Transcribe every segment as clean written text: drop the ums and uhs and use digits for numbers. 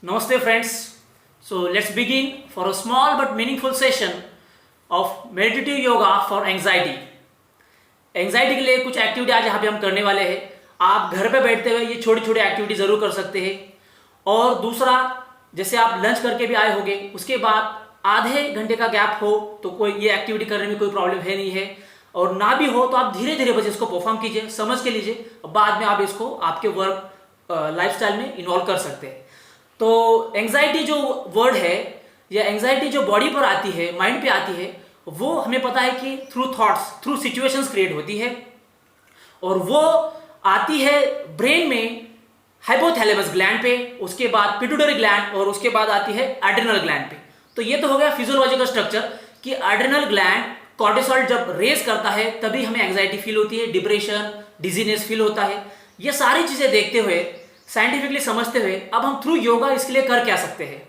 Namaste friends. So let's begin for a small but meaningful session of meditative yoga for anxiety. Anxiety के लिए कुछ activity आज यहाँ पे हम करने वाले हैं. आप घर पे बैठते हुए ये छोटी छोटी एक्टिविटी जरूर कर सकते हैं. और दूसरा, जैसे आप लंच करके भी आए होंगे, उसके बाद आधे घंटे का गैप हो तो कोई ये एक्टिविटी करने में कोई प्रॉब्लम है नहीं है. और ना भी हो तो आप धीरे धीरे बस इसको परफॉर्म कीजिए, समझ के लीजिए, बाद में आप इसको आपके वर्क लाइफस्टाइल में इन्वॉल्व कर सकते हैं. तो एंजाइटी जो वर्ड है या एंजाइटी जो बॉडी पर आती है, माइंड पे आती है, वो हमें पता है कि through thoughts, through situations create होती है. और वो आती है ब्रेन में हाइपोथैलेमस ग्लैंड पे, उसके बाद पिट्यूटरी ग्लैंड और उसके बाद आती है एड्रिनल ग्लैंड पे. तो ये तो हो गया फिजियोलॉजिकल स्ट्रक्चर कि एड्रिनल ग्लैंड कॉर्टिसोल जब रेज करता है तभी हमें एंजाइटी फील होती है, डिप्रेशन, डिजीनेस फील होता है. ये सारी चीजें देखते हुए, साइंटिफिकली समझते हुए, अब हम थ्रू योगा इसके लिए कर क्या सकते हैं.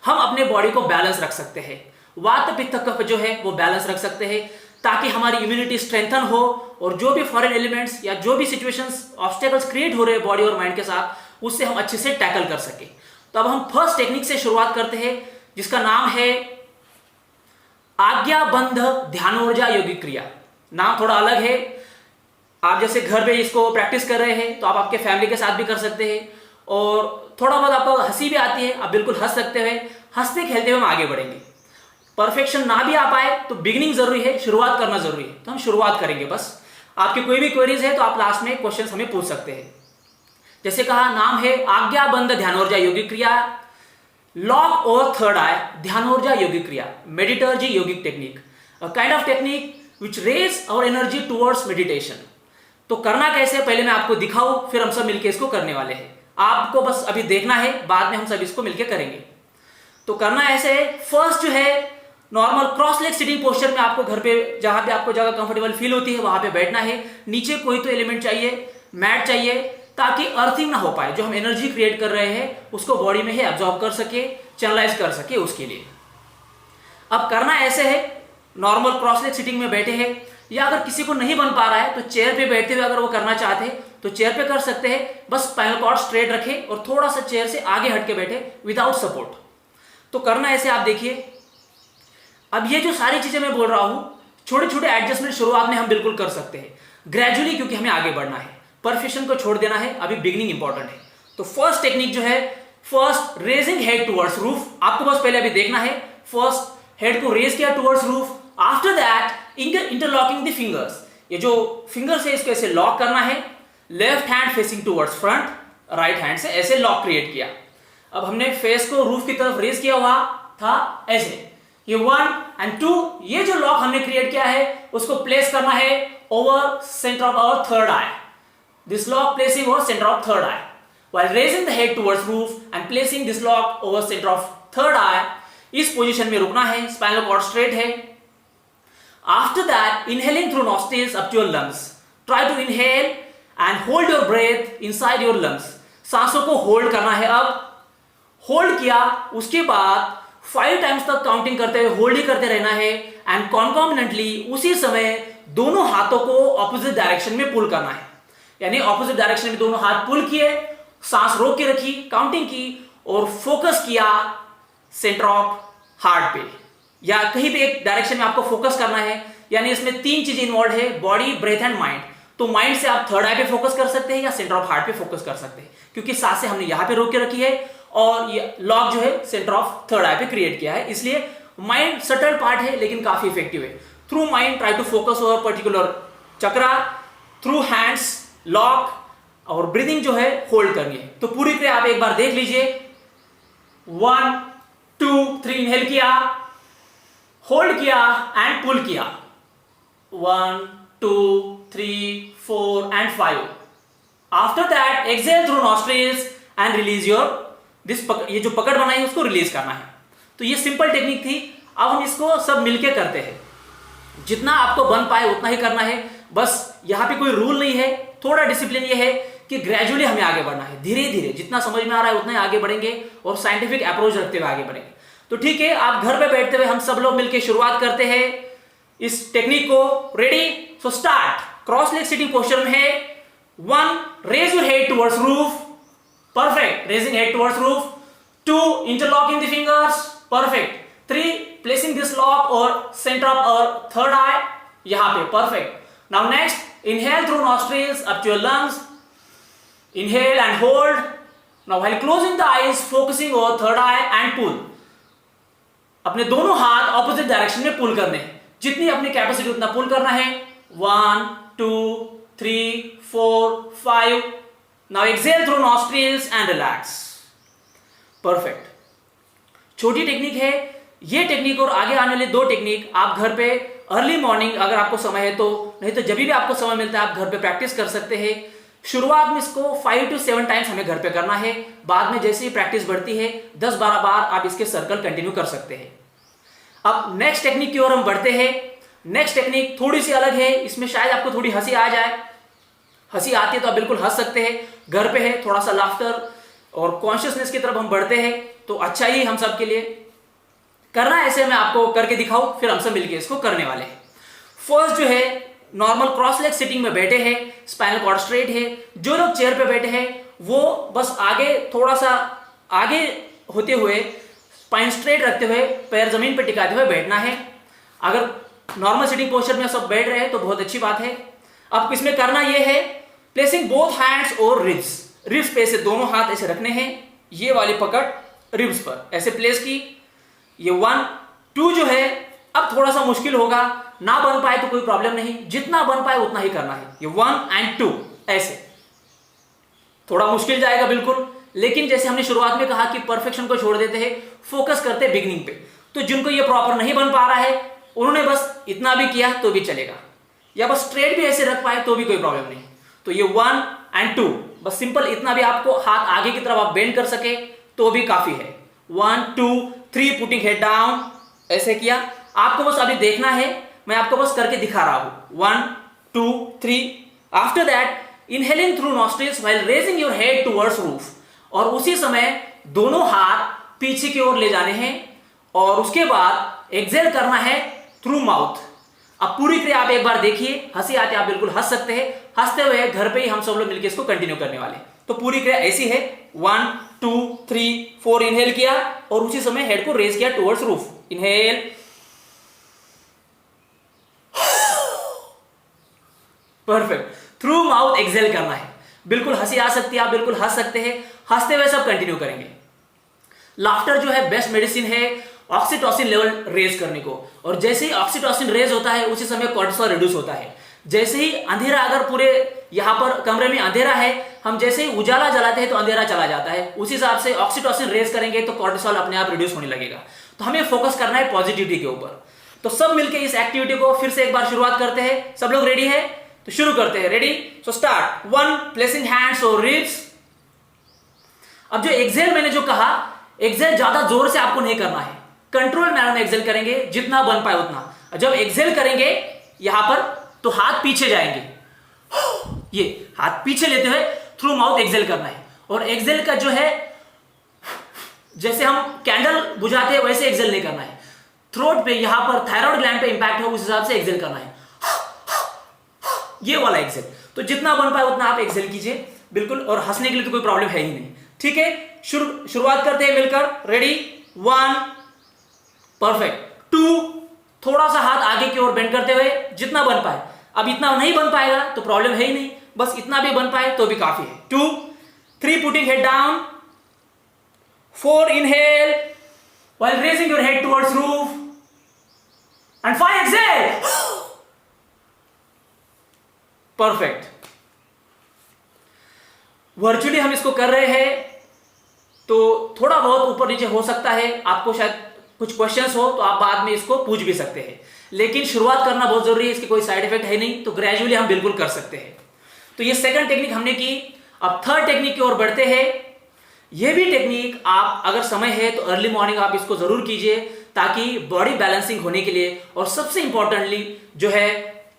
हम अपने बॉडी को बैलेंस रख सकते हैं. वात पित्त कफ जो है वो बैलेंस रख सकते हैं ताकि हमारी इम्यूनिटी स्ट्रेंथन हो और जो भी फॉरेन एलिमेंट्स या जो भी सिचुएशंस, ऑब्स्टेकल्स क्रिएट हो रहे हैं बॉडी और माइंड के साथ, उससे हम अच्छे से टैकल कर सके. तो अब हम फर्स्ट टेक्निक से शुरुआत करते हैं जिसका नाम है आज्ञाबंध ध्यानोर्जा योगिक क्रिया. नाम थोड़ा अलग है. आप जैसे घर पे इसको प्रैक्टिस कर रहे हैं तो आप आपके फैमिली के साथ भी कर सकते हैं. और थोड़ा बहुत आपको हंसी भी आती है, आप बिल्कुल हंस सकते हैं. हंसते खेलते हुए हम आगे बढ़ेंगे. परफेक्शन ना भी आ पाए तो बिगिनिंग जरूरी है, शुरुआत करना जरूरी है. तो हम शुरुआत करेंगे. बस आपकी कोई भी क्वेरीज है तो आप लास्ट में क्वेश्चंस हमें पूछ सकते हैं. जैसे कहा, नाम है आज्ञाबंध ध्यानोर्जा योगिक क्रिया, लॉक और थर्ड आई ध्यानोर्जा योगिक क्रिया, मेडिटर्जी योगिक technique, a kind of technique which raise our energy towards meditation. तो करना कैसे, पहले मैं आपको दिखाऊं, फिर हम सब मिलकर इसको करने वाले हैं. आपको बस अभी देखना है, बाद में हम सब इसको मिलकर करेंगे. तो करना ऐसे है, फर्स्ट जो है normal cross leg sitting posture में आपको घर पे जहां पे आपको जगह कंफर्टेबल फील होती है वहां पे बैठना है. नीचे कोई तो एलिमेंट चाहिए, मैट चाहिए, ताकि अर्थिंग ना हो पाए. जो हम एनर्जी क्रिएट कर रहे हैं उसको बॉडी में ही एब्जॉर्ब कर सके, चैनलाइज कर सके, उसके लिए. अब करना ऐसे है, नॉर्मल क्रॉस लेग सिटिंग में बैठे हैं, या अगर किसी को नहीं बन पा रहा है तो चेयर पे बैठते हुए अगर वो करना चाहते हैं तो चेयर पे कर सकते हैं. बस स्पाइनल कॉर्ड स्ट्रेट रखें और थोड़ा सा चेयर से आगे हट के बैठे विदाउट सपोर्ट. तो करना ऐसे, आप देखिए. अब ये जो सारी चीजें मैं बोल रहा हूं, छोटे छोटे एडजस्टमेंट शुरुआत में हम बिल्कुल कर सकते हैं, ग्रेजुअली, क्योंकि हमें आगे बढ़ना है. परफेक्शन को छोड़ देना है, अभी बिगिनिंग इंपॉर्टेंट है. तो फर्स्ट टेक्निक जो है, first raising head towards roof. आपको बस पहले अभी देखना है, फर्स्ट हेड को रेज किया towards roof. After that interlocking the fingers. ये जो फिंगर्स है इसको ऐसे लॉक करना है. Left hand facing towards front, right hand से ऐसे लॉक क्रिएट किया. अब हमने फेस को रूफ की तरफ रेज किया हुआ था ऐसे. ये 1 and 2, ये जो लॉक हमने क्रिएट किया है उसको प्लेस करना है over centre of our third eye. This lock placing over centre of third eye while raising the head towards roof and placing this lock over center of third eye. इस position में रुकना है, spinal cord straight है. After that, inhaling through nostrils up to your lungs. Try to inhale and hold your breath inside your lungs. सांसों को hold करना है. अब होल्ड किया, उसके बाद 5 टाइम्स तक काउंटिंग करते हुए होल्ड ही करते रहना है. एंड कॉन्कॉमिनेंटली उसी समय दोनों हाथों को ऑपोजिट डायरेक्शन में पुल करना है. यानी ऑपोजिट डायरेक्शन में दोनों हाथ पुल किए, सांस रोक के रखी, काउंटिंग की और फोकस किया सेंटर ऑफ हार्ट पे, या कहीं भी एक डायरेक्शन में आपको फोकस करना है. यानी इसमें 3 चीजें इन्वॉल्व है, बॉडी, ब्रेथ एंड माइंड. तो माइंड से आप थर्ड आई पे फोकस कर सकते हैं या सेंटर ऑफ हार्ट पे फोकस कर सकते हैं, क्योंकि सांसें हमने यहां पे रोक के रखी है और ये लॉक जो है सेंटर ऑफ थर्ड आई पे क्रिएट किया है. इसलिए माइंड सटल पार्ट है लेकिन काफी इफेक्टिव है. Through mind try to focus over particular chakra, through hands lock, और ब्रीदिंग जो है होल्ड करनी है. तो पूरी क्रिया आप एक बार देख लीजिए. 1 2 3 इनहेल किया, होल्ड किया एंड पुल किया. 1 2 3 4 and 5. After that exhale through nostrils and release your ये जो पकड़ बनाई उसको रिलीज करना है. तो ये सिंपल टेक्निक थी. अब हम इसको सब मिलके करते हैं. जितना आपको बन पाए उतना ही करना है. बस यहां पे कोई रूल नहीं है. थोड़ा डिसिप्लिन ये है कि ग्रेजुअली हमें आगे बढ़ना है, धीरे धीरे. जितना समझ में आ रहा है उतना ही आगे बढ़ेंगे और साइंटिफिक अप्रोच रखते हुए आगे बढ़ेंगे. तो ठीक है, आप घर पे बैठते हुए हम सब लोग मिलकर शुरुआत करते हैं इस टेक्निक को. Ready? So start. Cross leg sitting posture में है. 1, raise your head towards roof. Perfect. Raising head towards roof. 2 interlocking the fingers, perfect. 3 placing this lock or center of our third eye, यहाँ पे, perfect. Now next, inhale through nostrils up to your lungs. Inhale and hold. Now while closing the eyes, focusing over third eye and pull. अपने दोनों हाथ opposite direction में pull करने हैं, जितनी अपनी कैपेसिटी उतना पुल करना है. 1 2 3 4 5. Now exhale through nostrils and relax. Perfect. छोटी टेक्निक है ये टेक्निक, और आगे आने वाले 2 टेक्निक आप घर पे अर्ली मॉर्निंग अगर आपको समय है तो, नहीं तो जब भी आपको समय मिलता है आप घर पे प्रैक्टिस कर सकते हैं. शुरुआत में इसको 5 to 7 टाइम्स हमें घर पे करना है. बाद में जैसे ही प्रैक्टिस बढ़ती है 10-12 बार आप इसके सर्कल कंटिन्यू कर सकते हैं. अब नेक्स्ट टेक्निक की ओर हम बढ़ते हैं. नेक्स्ट टेक्निक थोड़ी सी अलग है, इसमें शायद आपको थोड़ी हंसी आ जाए. हंसी आती है तो आप बिल्कुल हंस सकते हैं. घर पे है, थोड़ा सा लाफ्टर और कॉन्शियसनेस की तरफ हम बढ़ते हैं तो अच्छा ही हम सब के लिए. करना ऐसे मैं आपको करके दिखाऊं, फिर हम सब मिलकर इसको करने वाले हैं. फर्स्ट जो है, नॉर्मल क्रॉस लेग सिटिंग में बैठे हैं, स्पाइनल कॉर्ड स्ट्रेट है. जो लोग चेयर पे बैठे हैं वो बस आगे थोड़ा सा आगे होते हुए, स्पाइन स्ट्रेट रखते हुए, पैर जमीन पर टिकाते हुए बैठना है. अगर नॉर्मल सिटिंग पोस्चर में सब बैठ रहे हैं तो बहुत अच्छी बात है. अब इसमें करना यह है, प्लेसिंग बोथ हैंड्स और रिब्स. रिब्स पे ऐसे दोनों हाथ ऐसे रखने हैं, ये वाली पकड़ रिब्स पर ऐसे प्लेस की. ये 1 2 जो है अब थोड़ा सा मुश्किल होगा, ना बन पाए तो कोई प्रॉब्लम नहीं, जितना बन पाए उतना ही करना है. ये 1 and 2 ऐसे थोड़ा मुश्किल जाएगा बिल्कुल, लेकिन जैसे हमने शुरुआत में कहा कि परफेक्शन को छोड़ देते हैं, फोकस करते हैं बिगिनिंग पे. तो जिनको ये प्रॉपर नहीं बन पा रहा है उन्होंने बस इतना भी किया तो भी चलेगा, या बस स्ट्रेट भी ऐसे रख पाए तो भी कोई प्रॉब्लम नहीं. तो ये 1 and 2 बस सिंपल इतना भी आपको हाथ आगे की तरफ आप बेंड कर सके तो भी काफी है. 1 2 3 पुटिंग हेड डाउन, ऐसे किया. आपको बस अभी देखना है, मैं आपको बस करके दिखा रहा हूं. 1 2 3. After that inhaling through nostrils while raising your head towards roof, और उसी समय दोनों हाथ पीछे की ओर ले जाने हैं, और उसके बाद एक्सेल करना है थ्रू माउथ. अब पूरी क्रिया आप एक बार देखिए, हंसी आते आप बिल्कुल हंस सकते हैं. हंसते हुए घर पे ही हम सब लोग मिलकर इसको कंटिन्यू करने वाले. तो पूरी क्रिया ऐसी है, 1 2 3 4 इनहेल किया और उसी समय हेड को रेज किया towards roof. Inhale, perfect. Through mouth exhale करना है. बिल्कुल हंसी आ सकती है, आप बिल्कुल हंस सकते हैं. हंसते हुए सब कंटिन्यू करेंगे. लाफ्टर जो है बेस्ट मेडिसिन है ऑक्सीटोसिन लेवल रेज करने को, और जैसे ही ऑक्सीटोसिन रेज होता है उसी समय कोर्टिसोल रिड्यूस होता है. जैसे ही अंधेरा, अगर पूरे यहां पर कमरे में अंधेरा है, हम जैसे ही उजाला जलाते हैं तो अंधेरा चला जाता है, उसी हिसाब से ऑक्सीटोसिन रेज करेंगे तो कोर्टिसोल अपने आप रिड्यूस होने लगेगा. तो हमें फोकस करना है पॉजिटिविटी के ऊपर. तो सब मिलकर इस एक्टिविटी को फिर से एक बार शुरुआत करते हैं. सब लोग रेडी है तो शुरू करते हैं. Ready? So start. 1 placing hands और रिब्स. अब जो एक्सेल मैंने जो कहा, एक्सेल ज्यादा जोर से आपको नहीं करना है, कंट्रोल मैनर में एक्सेल करेंगे, जितना बन पाए उतना. जब एक्सेल करेंगे यहां पर तो हाथ पीछे जाएंगे, ये हाथ पीछे लेते हुए थ्रू माउथ एक्सेल करना है. और एक्सेल का जो है, जैसे हम कैंडल बुझाते हैं वैसे एक्सेल नहीं करना है. थ्रोट पे यहां पर थायराइड ग्लैंड पे इंपैक्ट हो उस हिसाब से एक्सेल करना है, ये वाला एक्सेल. तो जितना बन पाए उतना आप एक्सेल कीजिए बिल्कुल, और हंसने के लिए तो कोई प्रॉब्लम है ही नहीं. ठीक है, शुरुआत करते हैं मिलकर. रेडी? 1 परफेक्ट. 2 थोड़ा सा हाथ आगे की ओर बेंड करते हुए जितना बन पाए. अब इतना नहीं बन पाएगा तो प्रॉब्लम है ही नहीं, बस इतना भी बन पाए तो भी काफी है. 2 3 putting head down. 4 inhale while raising your head towards roof, and 5 exhale. Perfect. Virtually हम इसको कर रहे हैं तो थोड़ा बहुत ऊपर नीचे हो सकता है, आपको शायद कुछ क्वेश्चंस हो तो आप बाद में इसको पूछ भी सकते हैं, लेकिन शुरुआत करना बहुत जरूरी है. इसके कोई साइड इफेक्ट है नहीं, तो ग्रेजुअली हम बिल्कुल कर सकते हैं. तो ये सेकंड टेक्निक हमने की. अब थर्ड टेक्निक की ओर बढ़ते हैं. यह भी टेक्निक आप अगर समय है तो अर्ली मॉर्निंग आप इसको जरूर कीजिए, ताकि बॉडी बैलेंसिंग होने के लिए, और सबसे इंपॉर्टेंटली जो है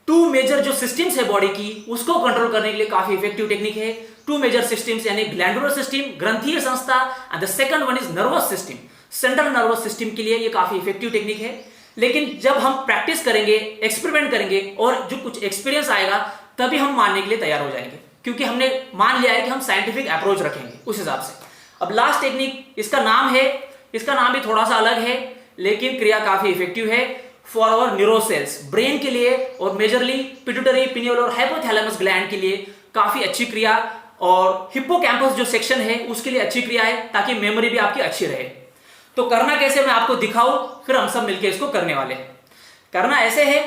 2 मेजर जो सिस्टम्स है बॉडी की उसको कंट्रोल करने के लिए काफी इफेक्टिव टेक्निक है. 2 मेजर सिस्टम्स यानी ग्लैंडुलर सिस्टम, ग्रंथीय संस्था, and the second one is nervous system, central nervous system के लिए ये काफी इफेक्टिव टेक्निक है. लेकिन जब हम प्रैक्टिस करेंगे, एक्सपेरिमेंट करेंगे और जो कुछ एक्सपीरियंस आएगा तभी हम मानने के लिए तैयार हो जाएंगे, क्योंकि हमने मान लिया है कि हम साइंटिफिक अप्रोच रखेंगे उस हिसाब से. अब लास्ट टेक्निक, इसका नाम है, इसका नाम भी थोड़ा सा अलग है लेकिन क्रिया काफी इफेक्टिव है फॉर आवर न्यूरोसेल्स, ब्रेन के लिए और मेजरली पिट्यूटरी, पिनियल और हाइपोथैलेमस ग्लैंड के लिए काफी अच्छी क्रिया, और हिप्पोकैम्पस जो सेक्शन है उसके लिए अच्छी क्रिया है ताकि मेमोरी भी आपकी अच्छी रहे। तो करना कैसे मैं आपको दिखाऊं, फिर हम सब मिलकर इसको करने वाले हैं। करना ऐसे है,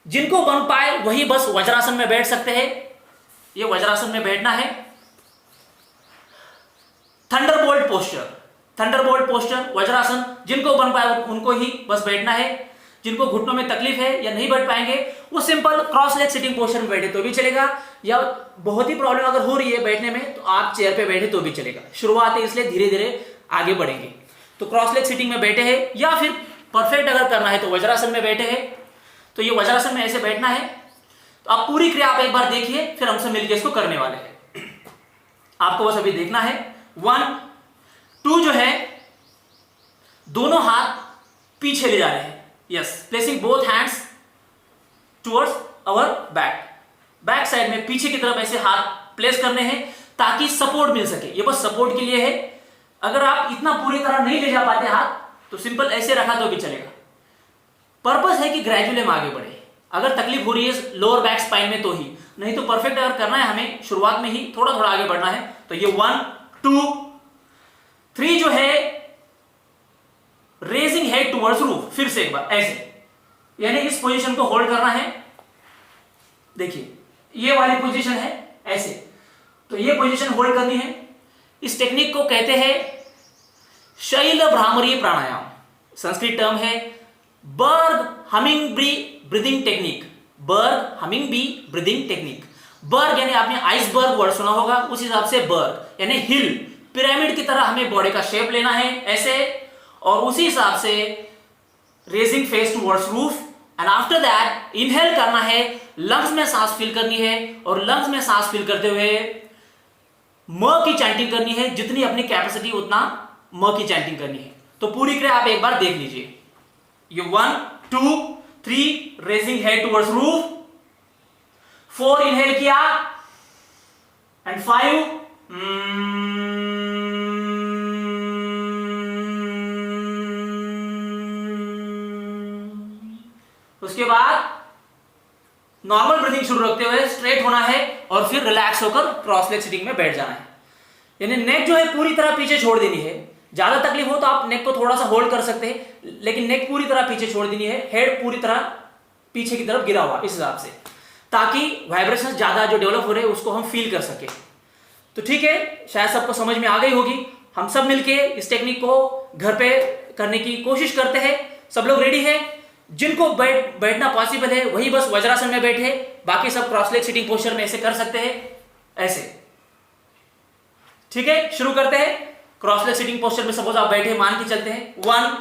जिनको बन पाए वही बस वज्रासन में बैठ सकते हैं। ये वज्रासन में बैठना है, Thunderbolt posture, Thunderbolt posture vajrasana, जिनको बन पाए उनको ही बस बैठना है। जिनको घुटनों में तकलीफ है या नहीं बैठ पाएंगे वो simple cross leg sitting posture में बैठे तो भी चलेगा, या बहुत ही प्रॉब्लम अगर हो रही है बैठने में तो आप चेयर पे बैठे तो भी चलेगा। शुरुआत है इसलिए धीरे धीरे आगे बढ़ेंगे। तो क्रॉस लेग सिटिंग में बैठे हैं, या फिर परफेक्ट अगर करना है तो वज्रासन में बैठे हैं। तो ये वज्रासन में ऐसे बैठना है। तो आप पूरी क्रिया आप एक बार देखिए, फिर हमसे मिलकर इसको करने वाले हैं। आपको बस अभी देखना है 1 2 जो है दोनों हाथ पीछे ले जा रहे हैं, yes, placing both hands towards our back, back side में पीछे की तरफ ऐसे हाथ प्लेस करने हैं ताकि सपोर्ट मिल सके। ये बस सपोर्ट के लिए है। अगर आप इतना पूरी तरह नहीं ले जा पाते हाथ तो सिंपल ऐसे रखा तो भी चलेगा। पर्पस है कि ग्रेजुअली हम आगे बढ़े। अगर तकलीफ हो रही है लोअर बैक स्पाइन में तो ही, नहीं तो परफेक्ट अगर करना है हमें शुरुआत में ही थोड़ा थोड़ा आगे बढ़ना है। तो ये 1 2 3 जो है रेजिंग हेड टुवर्ड्स रूफ, फिर से एक बार ऐसे, यानी इस पोजीशन को होल्ड करना है। देखिए ये वाली पोजीशन है ऐसे, तो ये पोजीशन होल्ड करनी है। इस टेक्निक को कहते हैं शैल भ्रामरी प्राणायाम, संस्कृत टर्म है बर्ग हमिंग बी ब्रीदिंग टेक्निक, बर्ग हमिंग बी ब्रीदिंग टेक्निक। बर्ग यानी आपने आइसबर्ग वर्ड सुना होगा, उस हिसाब से बर्ग यानी हिल, पिरामिड की तरह हमें बॉडी का शेप लेना है ऐसे, और उसी हिसाब से raising face towards roof. And after that inhale करना है, लंग्स में सांस फील करनी है, और लंग्स में सांस फील करते हुए म की चैंटिंग करनी है, जितनी अपनी कैपेसिटी उतना म की चैंटिंग करनी है। तो पूरी क्रिया आप एक बार देख लीजिए। ये 1 2 3 raising head towards roof, 4 inhale किया, एंड 5 उसके बाद नॉर्मल ब्रीथिंग शुरू रखते हुए स्ट्रेट होना है, और फिर रिलैक्स होकर क्रॉस लेग सिटिंग में बैठ जाना है। यानी नेक जो है पूरी तरह पीछे छोड़ देनी है। ज्यादा तकलीफ हो तो आप नेक को थोड़ा सा होल्ड कर सकते हैं, लेकिन नेक पूरी तरह पीछे छोड़ देनी है, हेड पूरी तरह पीछे की तरफ गिरा हुआ इस हिसाब से, ताकि वाइब्रेशन ज्यादा जो डेवलप हो रहे हैं उसको हम फील कर सके। तो ठीक है, शायद सबको समझ में आ गई होगी। हम सब मिलके इस टेक्निक को घर पे करने की कोशिश करते हैं। सब लोग रेडी है? जिनको बैठना पॉसिबल है वही बस वज्रासन में बैठे, बाकी सब क्रॉस लेग सिटिंग पोस्चर में ऐसे कर सकते हैं ऐसे। ठीक है, शुरू करते हैं। क्रॉस लेग सिटिंग पोस्चर में सपोज आप बैठे, मान के चलते हैं 1,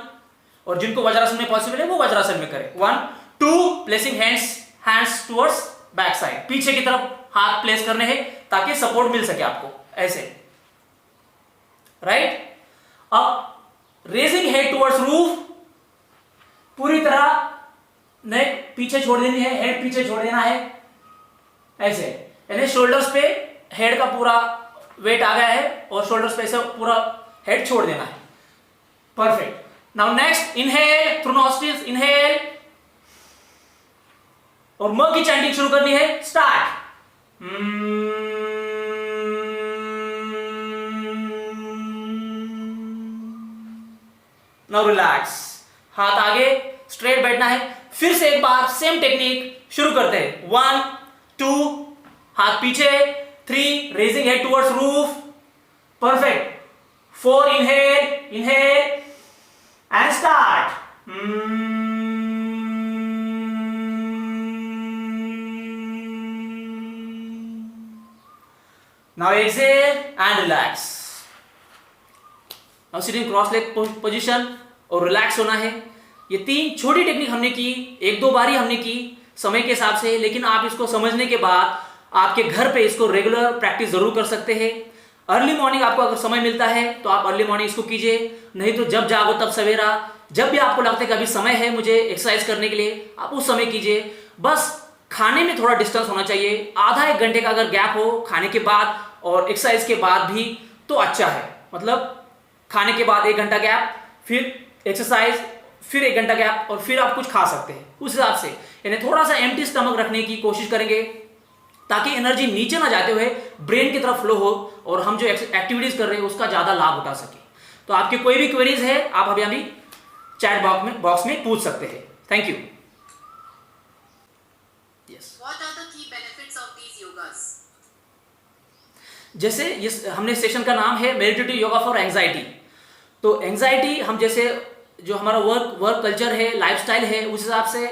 और जिनको वज्रासन में पॉसिबल है वो वज्रासन में करें। 1 2 placing hands towards back side, पीछे की तरफ हाथ प्लेस करने हैं ताकि सपोर्ट मिल सके आपको ऐसे, राइट। अब रेजिंग हेड टुवर्ड्स रूफ, पूरी तरह नेक पीछे छोड़ देनी है, हेड पीछे छोड़ देना है ऐसे, यानी शोल्डर्स पे हेड का पूरा वेट आ गया है और शोल्डर्स पे ऐसे पूरा हेड छोड़ देना है। Perfect. Now next, inhale through nostrils, inhale, और म की चैंटिंग शुरू करनी है। स्टार्ट। नाउ रिलैक्स, हाथ आगे, स्ट्रेट बैठना है। फिर से एक बार सेम टेक्निक शुरू करते हैं। 1 2 हाथ पीछे, 3 raising head towards roof, perfect. 4 inhale and start. Now exhale and relax. Now sitting cross leg position और रिलैक्स होना है। ये 3 छोटी टेक्निक हमने की, 1-2 बार ही हमने की समय के हिसाब से, लेकिन आप इसको समझने के बाद आपके घर पे इसको रेगुलर प्रैक्टिस जरूर कर सकते हैं। अर्ली मॉर्निंग आपको अगर समय मिलता है तो आप अर्ली मॉर्निंग इसको कीजिए, नहीं तो जब जागो तब सवेरा, जब भी आपको लगता है कि अभी समय है मुझे एक्सरसाइज करने के लिए, आप उस समय कीजिए। बस खाने में थोड़ा डिस्टेंस होना चाहिए, आधा 1 घंटे का अगर गैप हो खाने के बाद और एक्सरसाइज के बाद भी, तो अच्छा है। मतलब खाने के बाद 1 घंटा गैप, फिर एक्सरसाइज, फिर 1 घंटा गैप, और फिर आप कुछ खा सकते हैं उस हिसाब से। यानी थोड़ा सा एम्प्टी स्टमक रखने की कोशिश करेंगे ताकि एनर्जी नीचे ना जाते हुए ब्रेन की तरफ फ्लो हो और हम जो एक्टिविटीज कर रहे हैं उसका ज्यादा लाभ उठा सके। तो आपकी कोई भी क्वेरीज है आप अभी चैट बॉक्स में पूछ सकते हैं। Thank you. Yes, what are the key benefits of these yogas? जैसे हमने सेशन का नाम है मेडिटेटिव योगा फॉर एंजाइटी। तो एंजाइटी हम जैसे जो हमारा वर्क कल्चर है, लाइफस्टाइल है, उस हिसाब से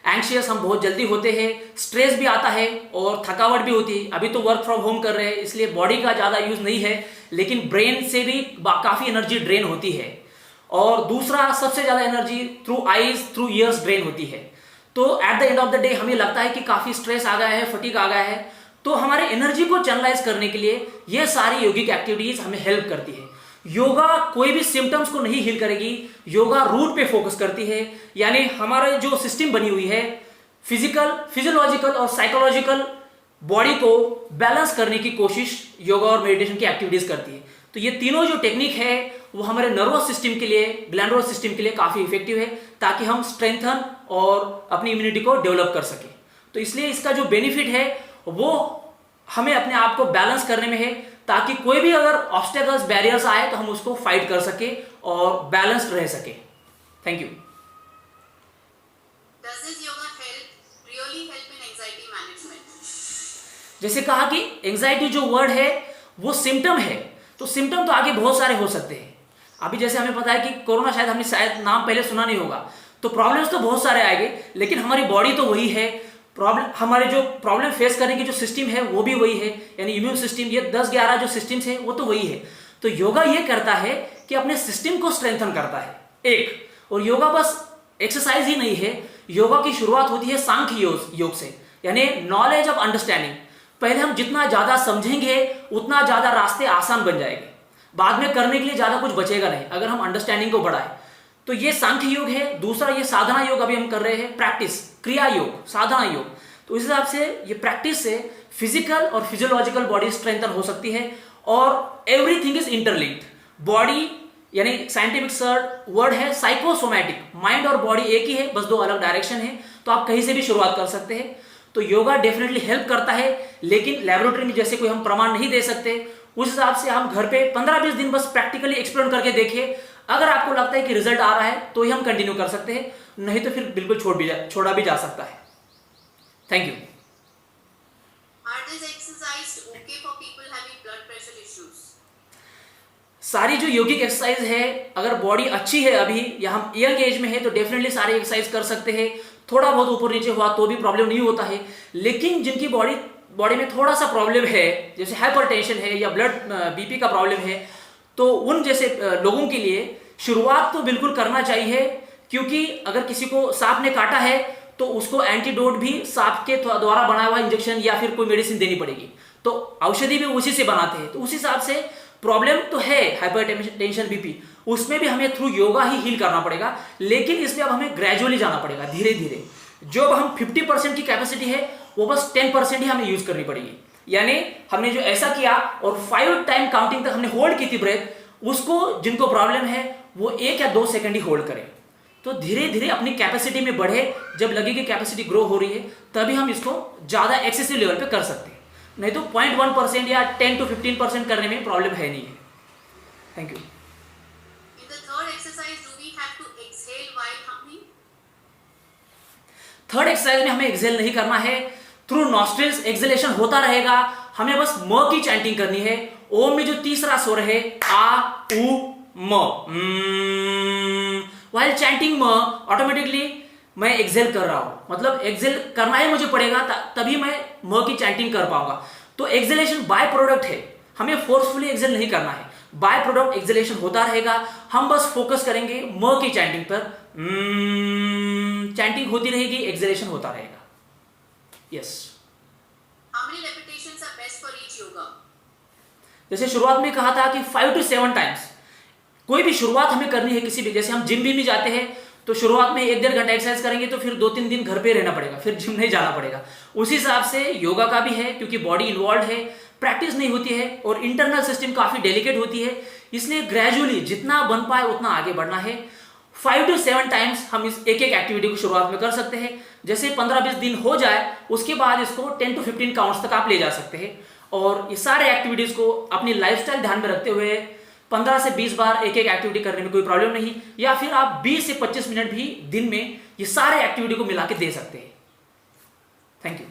एंग्शियस हम बहुत जल्दी होते हैं, स्ट्रेस भी आता है और थकावट भी होती है। अभी तो वर्क फ्रॉम होम कर रहे हैं इसलिए बॉडी का ज़्यादा यूज नहीं है, लेकिन ब्रेन से भी काफ़ी एनर्जी ड्रेन होती है। और दूसरा सबसे ज़्यादा energy through eyes, through years drain होती है। तो at the end of the day हमें लगता है कि काफ़ी स्ट्रेस आ गया है, फटीग आ गया है। तो हमारे एनर्जी को चैनलाइज करने के लिए ये सारी योगिक एक्टिविटीज हमें हेल्प करती है। योगा कोई भी सिम्टम्स को नहीं हील करेगी, योगा रूट पे फोकस करती है। यानी हमारे जो सिस्टम बनी हुई है, फिजिकल, फिजियोलॉजिकल और साइकोलॉजिकल बॉडी को बैलेंस करने की कोशिश योगा और मेडिटेशन की एक्टिविटीज करती है। तो ये तीनों जो टेक्निक है वो हमारे नर्वस सिस्टम के लिए, ग्लैंडुलर सिस्टम के लिए काफी इफेक्टिव है, ताकि हम स्ट्रेंथन और अपनी इम्यूनिटी को डेवलप कर सके। तो इसलिए इसका जो बेनिफिट है वो हमें अपने आप को बैलेंस करने में है, ताकि कोई भी अगर ऑब्स्टेकल्स, बैरियर्स आए तो हम उसको फाइट कर सके और बैलेंस्ड रह सके। Thank you. Does this yoga really help in anxiety management? जैसे कहा कि एंजाइटी जो वर्ड है वो सिम्टम है, तो सिम्टम तो आगे बहुत सारे हो सकते हैं। अभी जैसे हमें पता है कि कोरोना, शायद नाम पहले सुना नहीं होगा, तो प्रॉब्लम्स तो बहुत सारे आएंगे, लेकिन हमारी बॉडी तो वही है। प्रॉब्लम, हमारे जो प्रॉब्लम फेस करने की जो सिस्टम है वो भी वही है, यानी इम्यून सिस्टम, ये 10-11 जो सिस्टम्स है वो तो वही है। तो योगा ये करता है कि अपने सिस्टम को स्ट्रेंथन करता है एक। और योगा बस एक्सरसाइज ही नहीं है, योगा की शुरुआत होती है सांख्य योग से, यानी नॉलेज ऑफ अंडरस्टैंडिंग। पहले हम जितना ज्यादा समझेंगे उतना ज्यादा रास्ते आसान बन जाएंगे, बाद में करने के लिए ज्यादा कुछ बचेगा नहीं अगर हम अंडरस्टैंडिंग को बढ़ाएं। तो ये सांख्य योग है। दूसरा ये साधना योग अभी हम कर रहे हैं, प्रैक्टिस, क्रिया योग, साधना योग। तो इस हिसाब से ये प्रैक्टिस से फिजिकल और फिजियोलॉजिकल बॉडी स्ट्रेंथन हो सकती है। और एवरीथिंग इज इंटरलिंक्ड। बॉडी यानी साइंटिफिक वर्ड है साइकोसोमैटिक, माइंड और बॉडी एक ही है, बस 2 अलग डायरेक्शन है। तो आप कहीं से भी शुरुआत कर सकते हैं। तो योगा डेफिनेटली हेल्प करता है, लेकिन लेबोरेटरी में जैसे कोई हम प्रमाण नहीं दे सकते, उस हिसाब से हम घर पे 15-20 दिन बस प्रैक्टिकली एक्सपेरिमेंट करके देखिए। अगर आपको लगता है कि रिजल्ट आ रहा है तो ही हम कंटिन्यू कर सकते हैं, नहीं तो फिर बिल्कुल छोड़ा भी जा सकता है। Thank you. Are these exercises okay for people having blood pressure issues? सारी जो योगिक एक्सरसाइज है, अगर बॉडी अच्छी है अभी या हम यंग एज में है तो डेफिनेटली सारी एक्सरसाइज कर सकते हैं। थोड़ा बहुत ऊपर नीचे हुआ तो भी प्रॉब्लम नहीं होता है। लेकिन जिनकी बॉडी में थोड़ा सा प्रॉब्लम है, जैसे हाइपरटेंशन है या ब्लड बीपी का प्रॉब्लम है, तो उन जैसे लोगों के लिए शुरुआत तो बिल्कुल करना चाहिए, क्योंकि अगर किसी को सांप ने काटा है तो उसको एंटीडोट भी सांप के द्वारा बनाया हुआ इंजेक्शन या फिर कोई मेडिसिन देनी पड़ेगी। तो औषधि भी उसी से बनाते हैं। तो उस हिसाब से प्रॉब्लम तो है हाइपरटेंशन, बीपी, उसमें भी हमें थ्रू योगा ही हील करना पड़ेगा। लेकिन इसमें अब हमें ग्रेजुअली जाना पड़ेगा, धीरे धीरे। जो हम 50% की कैपेसिटी है वो बस 10% ही हमें यूज करनी पड़ेगी। यानी हमने जो ऐसा किया और 5 टाइम काउंटिंग तक हमने होल्ड की थी ब्रेथ, उसको जिनको प्रॉब्लम है वो 1 या 2 सेकंड ही होल्ड करें। तो धीरे धीरे अपनी कैपेसिटी में बढ़े, जब लगे कि कैपेसिटी ग्रो हो रही है तभी हम इसको ज्यादा एक्सेसिव लेवल पे कर सकते हैं, नहीं तो 0.1% या 10 to 15% करने में प्रॉब्लम है नहीं है। Thank you. In the third exercise, do we have to exhale while humming? Third exercise में हमें एक्सेल नहीं करना है, थ्रू नॉस्ट्रिल्स एक्सेलेशन होता रहेगा। हमें बस म की चैंटिंग करनी है। ओम में जो तीसरा स्वर है आ उ म, व्हाइल चैंटिंग म ऑटोमेटिकली मैं एक्सेल कर रहा हूं, मतलब एक्सेल करना ही मुझे पड़ेगा, तभी मैं म की चैंटिंग कर पाऊंगा। तो एक्सेलेशन बाय प्रोडक्ट है, हमें फोर्सफुली एक्सेल नहीं करना है, बाय प्रोडक्ट एक्सेलेशन होता रहेगा। हम बस फोकस करेंगे म की चैंटिंग पर, चैंटिंग होती रहेगी, एक्सेलेशन होता रहेगा। Yes. How many repetitions are best for each yoga? जैसे शुरुआत में कहा था कि 5 to 7 टाइम्स कोई भी शुरुआत हमें करनी है किसी भी, जैसे हम जिम भी जाते हैं तो शुरुआत में 1-1.5 घंटा एक्सरसाइज करेंगे, तो फिर 2-3 दिन घर पे रहना पड़ेगा, फिर जिम नहीं जाना पड़ेगा। उसी हिसाब से योगा का भी है, क्योंकि बॉडी इन्वॉल्व है, प्रैक्टिस नहीं होती है और इंटरनल सिस्टम काफ़ी डेलिकेट होती है, इसलिए ग्रेजुअली जितना बन पाए उतना आगे बढ़ना है। 5 to 7 टाइम्स हम इस एक एक एक्टिविटी को शुरुआत में कर सकते हैं। जैसे 15-20 दिन हो जाए उसके बाद इसको 10 to 15 काउंट्स तक आप ले जा सकते हैं। और ये सारे एक्टिविटीज को अपनी लाइफस्टाइल ध्यान में रखते हुए 15 से 20 बार एक एक एक्टिविटी करने में कोई प्रॉब्लम नहीं, या फिर आप 20 से 25 मिनट भी दिन में ये सारे एक्टिविटी को मिला के दे सकते हैं। Thank you.